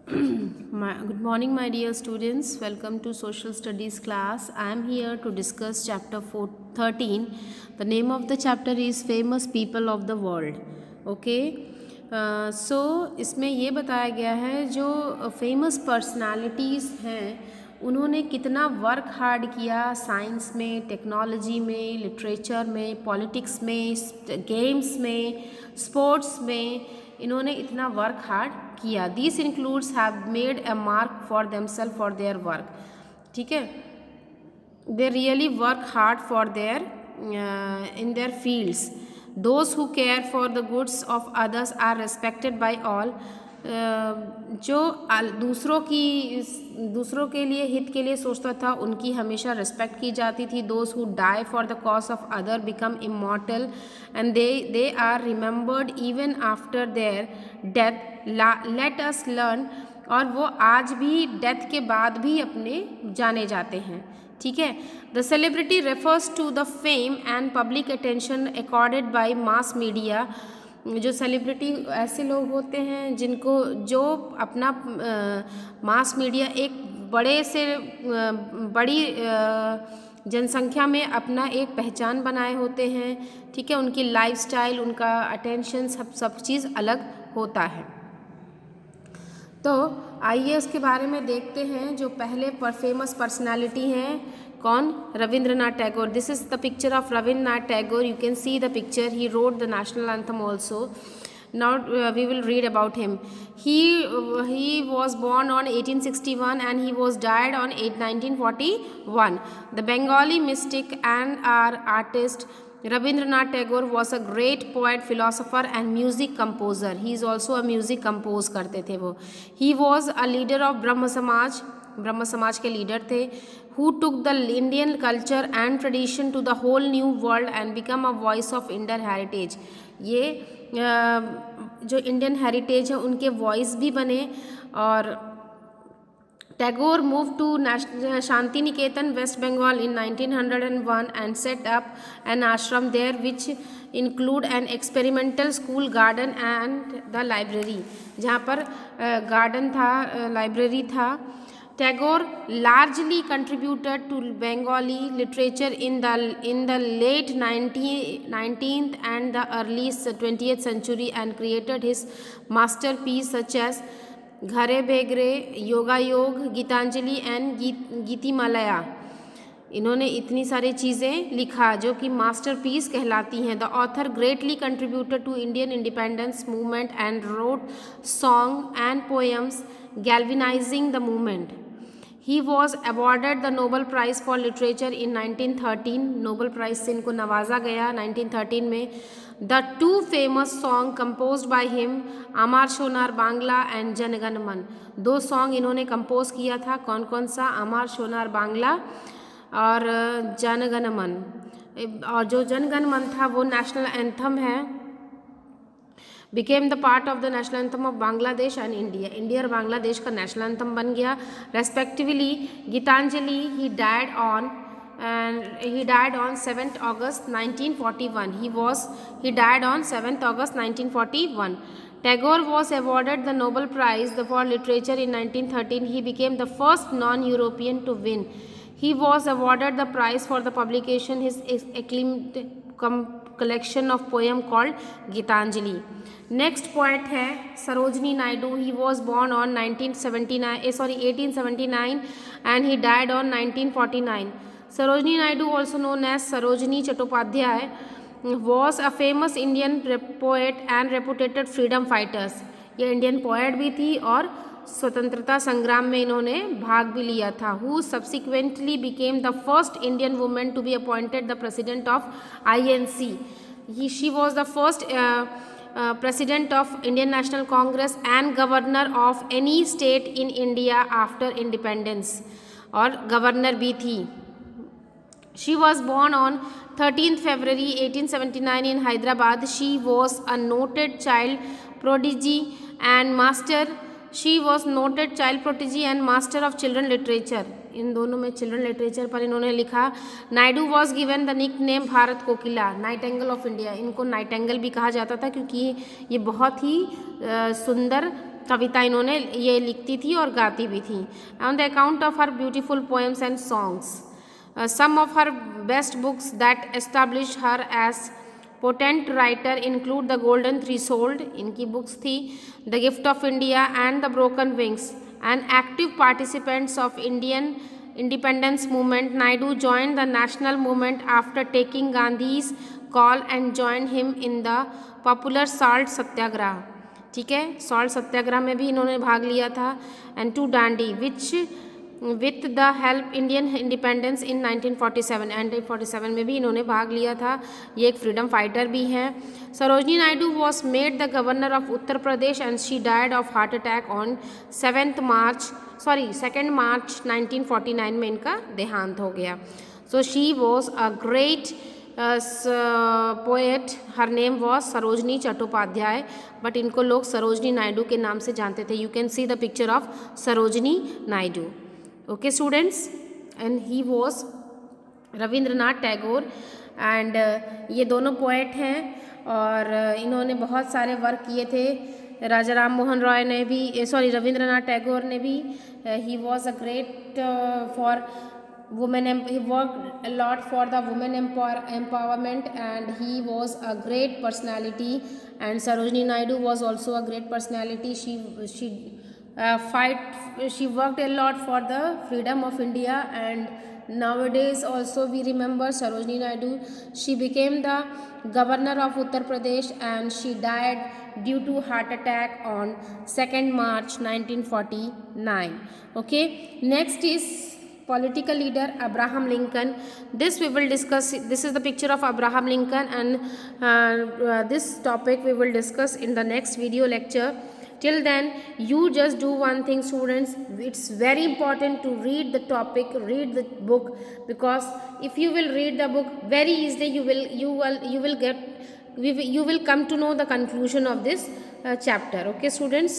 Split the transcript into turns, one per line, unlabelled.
Good morning, my dear students. Welcome to Social Studies class. I am here to discuss chapter 13. The name of the chapter is Famous People of the World. Okay. So इसमें ये बताया गया है जो famous personalities हैं उन्होंने कितना work hard किया साइंस में, टेक्नोलॉजी में, लिटरेचर में, पॉलिटिक्स में, गेम्स में, स्पोर्ट्स में इन्होंने इतना वर्क हार्ड किया. These includes have made a mark for themselves for their work. ठीक है, they really work hard for their in their fields. Those who care for the goods of others are respected by all. जो दूसरों के लिए हित के लिए सोचता था उनकी हमेशा रिस्पेक्ट की जाती थी. Those who die for the cause of other become immortal and they are remembered even after their death. Let us learn. और वो आज भी डेथ के बाद भी अपने जाने जाते हैं. ठीक है. The celebrity refers to the fame and public attention accorded by mass media. जो सेलिब्रिटी ऐसे लोग होते हैं जिनको जो अपना मास मीडिया एक बड़ी जनसंख्या में अपना एक पहचान बनाए होते हैं. ठीक है, उनकी लाइफस्टाइल, उनका अटेंशन सब चीज़ अलग होता है. तो आइए उसके बारे में देखते हैं. जो पहले फेमस पर्सनालिटी हैं कौन? Rabindranath Tagore. This is the picture of Rabindranath Tagore. You can see the picture. He wrote the national anthem also. Now we will read about him. He was born on 1861 and he was died on 1941. The Bengali mystic and our artist Rabindranath Tagore was a great poet, philosopher and music composer. He is also a music compose करते थे वो. He was a leader of ब्रह्म समाज के leader थे. Who took the Indian culture and tradition to the whole new world and become a voice of Indian heritage. ये जो Indian heritage है उनके वॉइस भी बने. और Tagore move to Shantiniketan West Bengal in 1901 and set up an ashram there which include an experimental school, garden and the library. जहाँ पर garden था, लाइब्रेरी था. Tagore largely contributed to Bengali literature in the late 19th and the early 20th century and created his masterpieces such as घरे बेगरे, योगा योग, Geetanjali and गीतिमालया. इन्होंने इतनी सारी चीज़ें लिखा जो कि मास्टरपीस कहलाती हैं. The author greatly contributed to Indian independence movement and wrote song and poems galvanizing the movement. He was awarded the Nobel Prize for Literature in 1913. Nobel prize से इनको नवाजा गया 1913 में. The two famous songs composed by him, Amar Sonar Bangla and Jana Gana मन. दो song इन्होंने compose किया था. कौन कौन सा? अमर सोनार बांग्ला और जन गण मन. और जो जन गण मन था वो नेशनल एंथम है. became the part of the national anthem of Bangladesh and India. India और बांग्लादेश का नेशनल एंथम बन गया respectively. Gitanjali he died on 7th August 1941. He died on 7th August 1941. Tagore was awarded the Nobel Prize for Literature in 1913. He became the first non-European to win. He was awarded the prize for the publication his acclaimed collection of poem called Gitanjali. Next point है Sarojini Naidu. He was born on 1879 and he died on 1949. Sarojini Naidu also known as Sarojini Chattopadhyay was a famous Indian poet and reputed freedom fighters. ये Indian poet भी थी और स्वतंत्रता संग्राम में इन्होंने भाग भी लिया था. Who subsequently became the first Indian women to be appointed the president of INC. She was the first President of Indian National Congress and Governor of any state in India after independence. और governor भी थी. She was born on 13th February 1879 in Hyderabad. She was a noted child prodigy and master of children literature. इन दोनों में children literature पर इन्होंने लिखा. Naidu was given the nickname Bharat Kokila, nightingale of India. इनको nightingale भी कहा जाता था क्योंकि ये बहुत ही सुंदर कविता इन्होंने ये लिखती थी और गाती भी थी। On the account of her beautiful poems and songs, some of her best books that established her as potent writer include The Golden Threshold, इनकी बुक्स थी, The Gift of India and The Broken Wings. An active participant of Indian independence movement, Naidu joined the national movement after taking Gandhi's call and joined him in the popular salt सत्याग्रह। ठीक है, salt सत्याग्रह में भी इन्होंने भाग लिया था। And to Dandi which with the help Indian independence in 1947, 1947 में भी इन्होंने भाग लिया था। ये एक फ्रीडम फाइटर भी हैं। Sarojini Naidu was made the governor of Uttar Pradesh and she died of heart attack on 2 March 1949 में इनका देहांत हो गया। So she was a great poet, her name was Sarojini Chattopadhyay, but इनको लोग सरोजनी नायडू के नाम से जानते थे। You can see the picture of Sarojini Naidu. Okay students, and he was Rabindranath Tagore, and ये दोनों पोएट हैं और इन्होंने बहुत सारे वर्क किए थे। राजा राम मोहन रॉय ने भी, रविंद्रनाथ टैगोर ने भी, he was a great for women, he worked a lot for the women empowerment, and he was a great personality. And Sarojini Naidu was also a great personality. She worked a lot for the freedom of India, and nowadays also we remember Sarojini Naidu. She became the governor of Uttar Pradesh and she died due to heart attack on 2nd March 1949. Okay, next is political leader Abraham Lincoln. This we will discuss. This is the picture of Abraham Lincoln, and this topic we will discuss in the next video lecture. Till then, you just do one thing, students. It's very important to read the topic, read the book, because if you will read the book very easily, you will come to know the conclusion of this chapter. Okay, students.